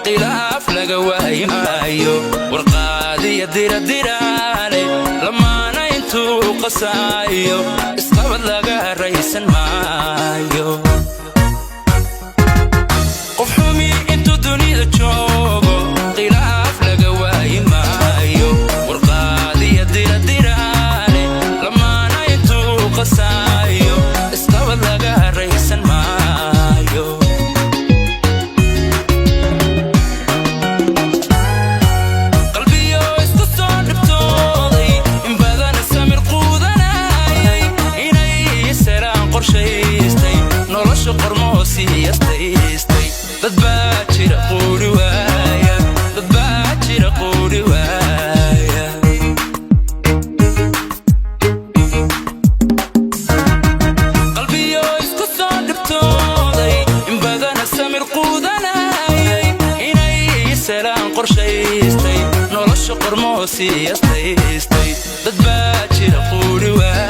khilaaf laga waayi maayo warqaadiya diradiraale lamaana intuu qasaayo isqabad laga raysan maayo qof xumi intuu dunida joogo khilaaf laga waayi maayo warqaadiya diradiraale lamaana intuu qasaayo isqabad laga raysan maayo nolosha qormoosii yastaystay dad baa jira quuri waaya dad baa jira quuri waaya qalbiyo isku soo dhibtooday in badana samir quudanayay inay salaan qorshaystay nolosha qormoosii yastaystay dad baa jira quuri waaya